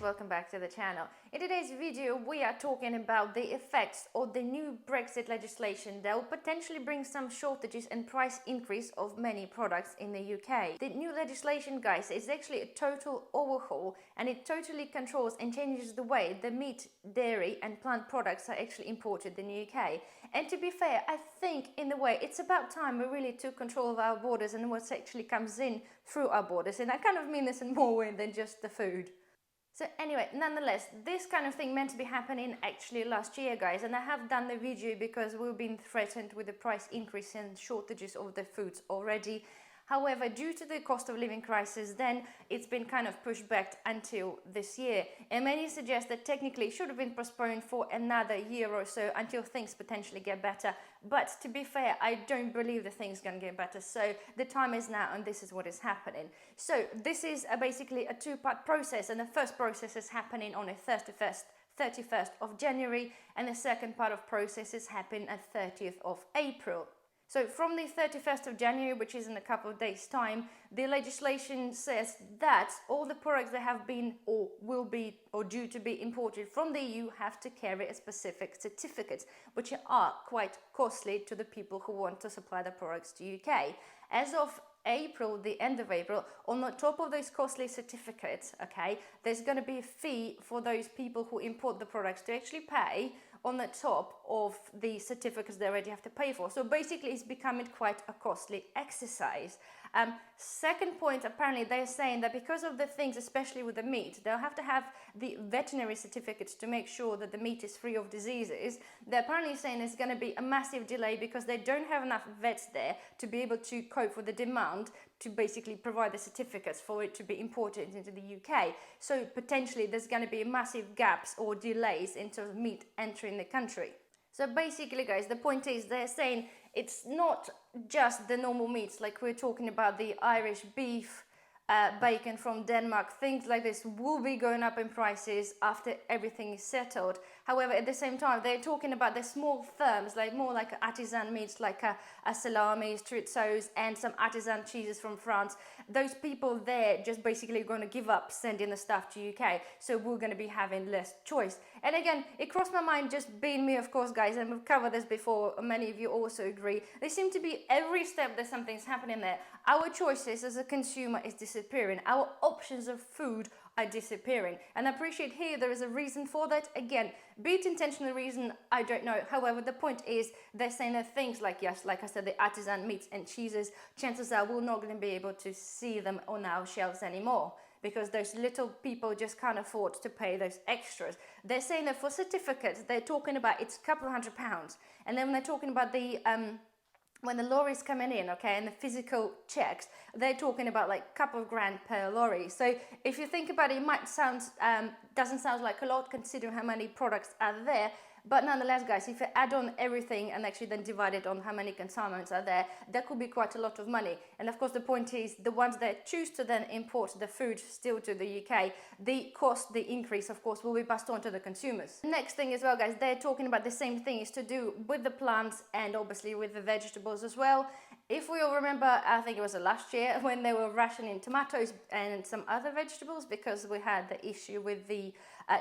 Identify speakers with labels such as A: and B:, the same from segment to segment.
A: welcome back to the channel. In today's video we are talking about the effects of the new Brexit legislation that will potentially bring some shortages and price increase of many products in the UK. The new legislation, guys, is actually a total overhaul, and it totally controls and changes the way the meat, dairy and plant products are actually imported in the UK. And to be fair, I think in a way it's about time we really took control of our borders and what actually comes in through our borders, and I kind of mean this in more way than just the food. So anyway, nonetheless, this kind of thing meant to be happening actually last year, guys, and I have done the video because we've been threatened with the price increase and shortages of the foods already. However, due to the cost of living crisis, then it's been kind of pushed back until this year. And many suggest that technically it should have been postponed for another year or so until things potentially get better. But to be fair, I don't believe the things going to get better. So the time is now, and this is what is happening. So this is basically a two-part process, and the first process is happening on the 31st of January, and the second part of process is happening at 30th of April. So from the 31st of January, which is in a couple of days' time, the legislation says that all the products that have been or will be or due to be imported from the EU have to carry a specific certificate, which are quite costly to the people who want to supply the products to UK. As of April, the end of April, on the top of those costly certificates, okay, there's going to be a fee for those people who import the products to actually pay on the top of the certificates they already have to pay for. So basically it's becoming quite a costly exercise. Second point, apparently they're saying that because of the things, especially with the meat, they'll have to have the veterinary certificates to make sure that the meat is free of diseases. They're apparently saying there's going to be a massive delay because they don't have enough vets there to be able to cope with the demand to basically provide the certificates for it to be imported into the UK. So potentially there's going to be massive gaps or delays in terms of meat entering the country. So basically, guys, the point is they're saying it's not just the normal meats, like we're talking about the Irish beef, bacon from Denmark, things like this will be going up in prices after everything is settled. However, at the same time, they're talking about the small firms, like more like artisan meats, like a salami, chorizo, and some artisan cheeses from France. Those people there just basically going to give up sending the stuff to UK, so we're going to be having less choice. And again, it crossed my mind, just being me, of course, guys, and we've covered this before, many of you also agree. There seem to be every step that something's happening there. Our choices as a consumer is disappearing. Our options of food are disappearing. And I appreciate here there is a reason for that. Again, be it intentional reason, I don't know. However, the point is they're saying that things like, yes, like I said, the artisan meats and cheeses, chances are we're not going to be able to see them on our shelves anymore, because those little people just can't afford to pay those extras. They're saying that for certificates, they're talking about it's a couple of £100. And then when they're talking about the when the lorries coming in, okay, and the physical checks, they're talking about like a couple of grand per lorry. So if you think about it, it might sound, doesn't sound like a lot considering how many products are there. But nonetheless, guys, if you add on everything and actually then divide it on how many consignments are there, that could be quite a lot of money. And of course, the point is the ones that choose to then import the food still to the UK, the cost, the increase, of course, will be passed on to the consumers. Next thing as well, guys, they're talking about the same thing is to do with the plants and obviously with the vegetables as well. If we all remember, I think it was last year when they were rationing tomatoes and some other vegetables because we had the issue with the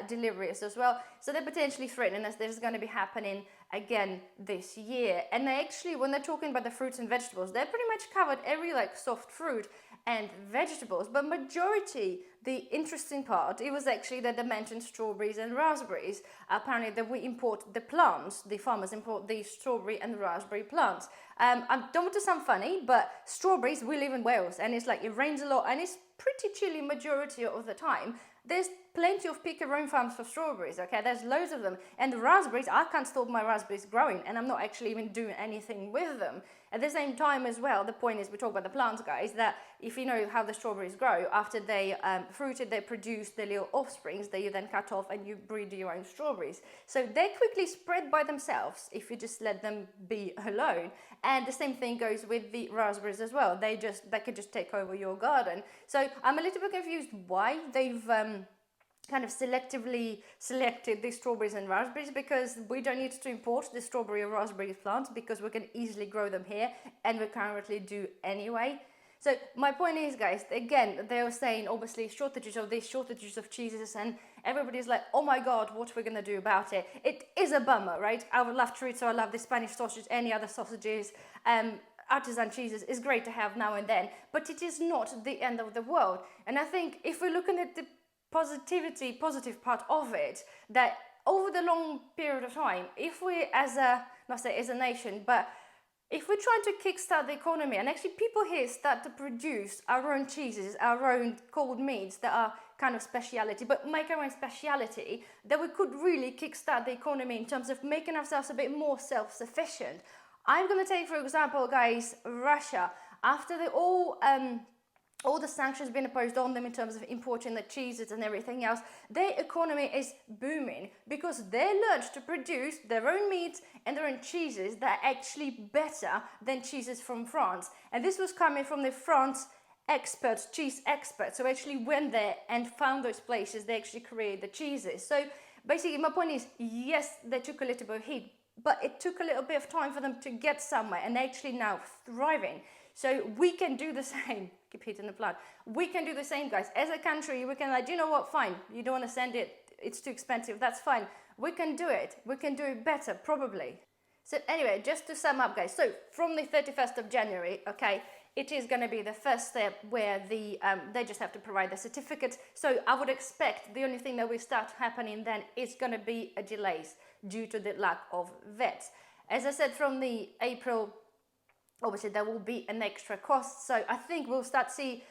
A: deliveries as well. So they're potentially threatening us. This is going to be happening again this year. And they actually, when they're talking about the fruits and vegetables, they're pretty much covered every like soft fruit and vegetables, but majority, the interesting part, it was actually that they mentioned strawberries and raspberries. Apparently that we import the plants, the farmers import the strawberry and raspberry plants. I don't want to sound funny, but strawberries, we live in Wales and it's like it rains a lot and it's pretty chilly majority of the time. There's plenty of pick your own farms for strawberries, okay? There's loads of them. And the raspberries, I can't stop my raspberries growing and I'm not actually even doing anything with them. At the same time as well, the point is we talk about the plants, guys, that if you know how the strawberries grow, after they fruited, they produce the little offsprings that you then cut off and you breed your own strawberries. So they quickly spread by themselves if you just let them be alone. And the same thing goes with the raspberries as well. They could just take over your garden. So I'm a little bit confused why they've kind of selectively selected the strawberries and raspberries, because we don't need to import the strawberry or raspberry plants because we can easily grow them here and we currently do anyway. So my point is, guys, again, they were saying obviously shortages of this, shortages of cheeses, and everybody's like, oh my God, what are we gonna do about it? It is a bummer, right? I would love chorizo, I love the Spanish sausage, any other sausages, artisan cheeses is great to have now and then, but it is not the end of the world. And I think if we're looking at the positive part of it, that over the long period of time, if we as a, not say as a nation, but if we're trying to kickstart the economy and actually people here start to produce our own cheeses, our own cold meats that are kind of speciality, but make our own speciality, then we could really kickstart the economy in terms of making ourselves a bit more self-sufficient. I'm going to take, for example, guys, Russia. After all the sanctions being imposed on them in terms of importing the cheeses and everything else, their economy is booming because they learned to produce their own meats and their own cheeses that are actually better than cheeses from France. And this was coming from the France experts, cheese experts, who actually went there and found those places, they actually created the cheeses. So basically my point is, yes, they took a little bit of heat, but it took a little bit of time for them to get somewhere, and they're actually now thriving. So we can do the same. Keep hitting the plant. We can do the same, guys. As a country, we can like, you know what, fine, you don't want to send it, it's too expensive, that's fine. We can do it. We can do it better, probably. So anyway, just to sum up, guys. So from the 31st of January, okay, it is going to be the first step where they just have to provide the certificate. So I would expect the only thing that will start happening then is going to be a delays due to the lack of vets. As I said, from the April, obviously there will be an extra cost. So I think we'll start to see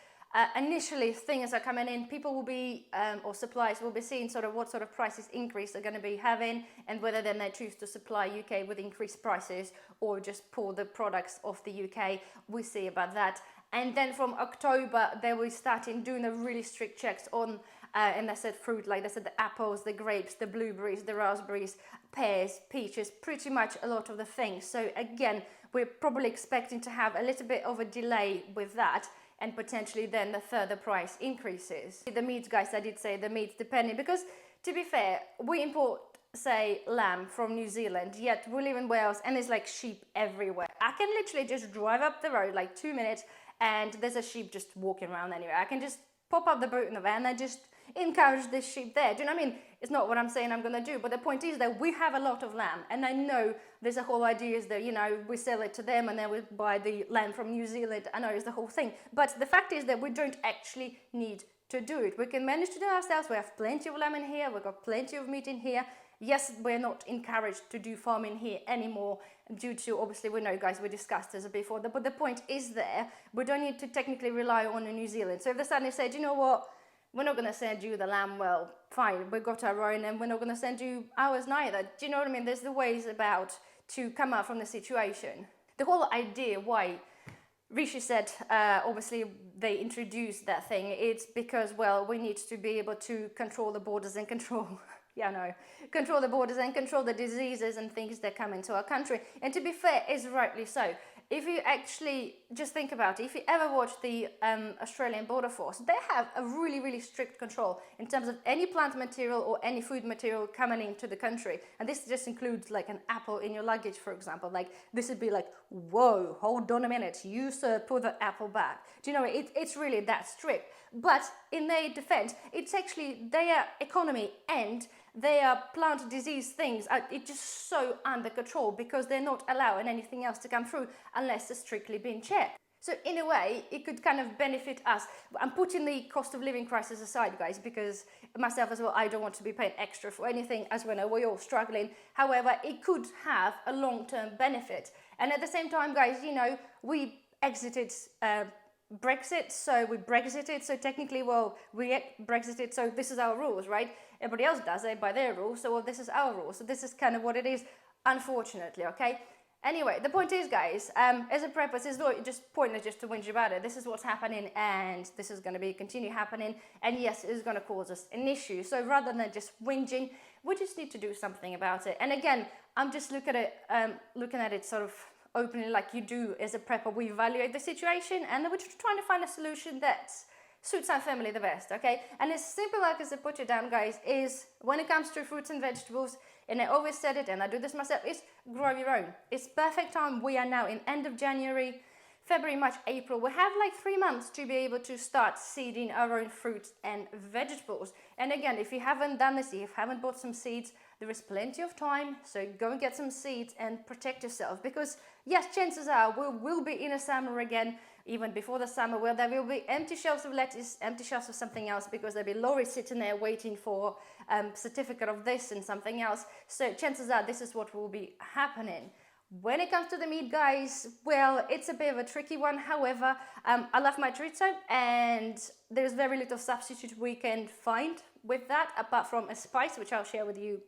A: initially things are coming in, people will be, or suppliers will be seeing sort of what sort of prices increase they're going to be having, and whether then they choose to supply UK with increased prices or just pull the products off the UK. We'll see about that. And then from October, they will start doing the really strict checks on, and they said fruit, like they said the apples, the grapes, the blueberries, the raspberries, pears, peaches, pretty much a lot of the things. So again, we're probably expecting to have a little bit of a delay with that, and potentially then the further price increases. The meats, guys, I did say the meats depending, because to be fair, we import, say, lamb from New Zealand, yet we live in Wales and there's like sheep everywhere. I can literally just drive up the road like 2 minutes and there's a sheep just walking around anywhere. I can just pop up the boot in the van and just encourage this sheep there. Do you know what I mean? It's not what I'm saying I'm going to do, but the point is that we have a lot of lamb, and I know there's a whole idea is that, you know, we sell it to them and then we buy the lamb from New Zealand. I know it's the whole thing, but the fact is that we don't actually need to do it. We can manage to do it ourselves. We have plenty of lamb in here, we've got plenty of meat in here. Yes, we're not encouraged to do farming here anymore due to, obviously, we know, guys, we discussed this before, but the point is there, we don't need to technically rely on New Zealand. So if they suddenly said, you know what, we're not going to send you the lamb, well, fine, we've got our own, and we're not going to send you ours neither. Do you know what I mean? There's the ways about to come out from the situation. The whole idea why Rishi said, obviously, they introduced that thing, it's because, well, we need to be able to control the borders and control, control the borders and control the diseases and things that come into our country. And to be fair, is rightly so. If you actually just think about it, if you ever watch the Australian Border Force, they have a really, really strict control in terms of any plant material or any food material coming into the country. And this just includes like an apple in your luggage, for example. Like this would be like, whoa, hold on a minute, you sir, put the apple back. Do you know, it's really that strict. But in their defense, it's actually their economy and their plant disease things are just so under control because they're not allowing anything else to come through unless it's strictly being checked. So in a way, it could kind of benefit us. I'm putting the cost of living crisis aside, guys, because myself as well, I don't want to be paying extra for anything, as we know, we're all struggling. However, it could have a long-term benefit. And at the same time, guys, you know, we exited Brexit, so we Brexited, so technically, well, we Brexited, so this is our rules, right? Everybody else does it by their rules, so well, this is our rules. So this is kind of what it is, unfortunately, okay? Anyway, the point is, guys, as a prepper, it's not just pointless just to whinge about it. This is what's happening, and this is going to continue happening, and yes, it's going to cause us an issue. So rather than just whinging, we just need to do something about it. And again, I'm just looking at it sort of openly, like you do as a prepper. We evaluate the situation, and then we're just trying to find a solution that suits our family the best, okay? And as simple like as I put it down, guys, is when it comes to fruits and vegetables, and I always said it, and I do this myself, is grow your own. It's perfect time. We are now in end of January. February, March, April, we have like 3 months to be able to start seeding our own fruits and vegetables. And again, if you haven't done this, if you haven't bought some seeds, there is plenty of time. So go and get some seeds and protect yourself, because yes, chances are we will be in a summer again, even before the summer, where there will be empty shelves of lettuce, empty shelves of something else, because there'll be lorries sitting there waiting for certificate of this and something else. So chances are this is what will be happening. When it comes to the meat, guys, well, it's a bit of a tricky one. However, I love my chorizo, and there's very little substitute we can find with that, apart from a spice, which I'll share with you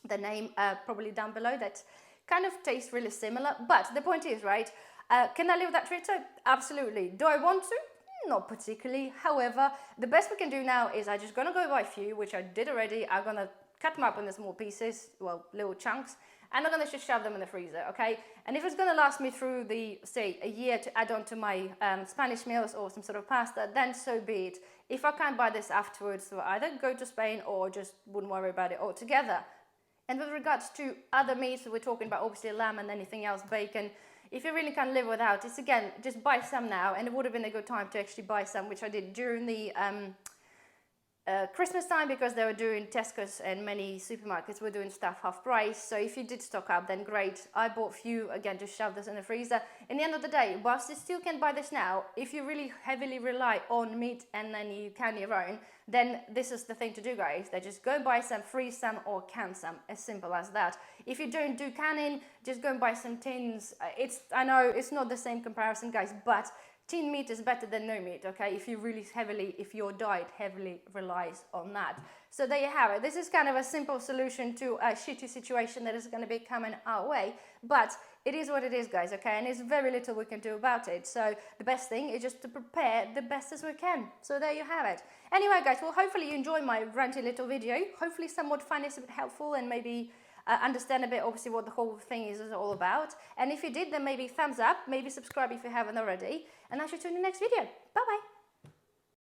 A: the name probably down below, that kind of tastes really similar. But the point is, right, can I live with that chorizo? Absolutely. Do I want to? Not particularly. However, the best we can do now is I'm just going to go buy a few, which I did already. I'm going to cut them up into small pieces, well, little chunks, and I'm going to just shove them in the freezer, okay? And if it's going to last me through the, say, a year to add on to my Spanish meals or some sort of pasta, then so be it. If I can't buy this afterwards, so I either go to Spain or just wouldn't worry about it altogether. And with regards to other meats, we're talking about obviously lamb and anything else, bacon. If you really can't live without, it's again, just buy some now, and it would have been a good time to actually buy some, which I did during the Christmas time, because they were doing Tesco's and many supermarkets were doing stuff half price. So if you did stock up, then great. I bought a few, again, just shove this in the freezer. In the end of the day, whilst you still can buy this now, if you really heavily rely on meat and then you can your own, then this is the thing to do, guys. They just go and buy some, freeze some, or can some, as simple as that. If you don't do canning, just go and buy some tins. I know it's not the same comparison, guys, but tin meat is better than no meat, okay? If your diet heavily relies on that. So there you have it. This is kind of a simple solution to a shitty situation that is going to be coming our way, but it is what it is, guys, okay? And there's very little we can do about it. So the best thing is just to prepare the best as we can. So there you have it. Anyway, guys, well, hopefully you enjoyed my ranty little video. Hopefully someone find this a bit helpful and maybe understand a bit, obviously, what the whole thing is all about. And if you did, then maybe thumbs up, maybe subscribe if you haven't already. And I'll see you in the next video. Bye-bye.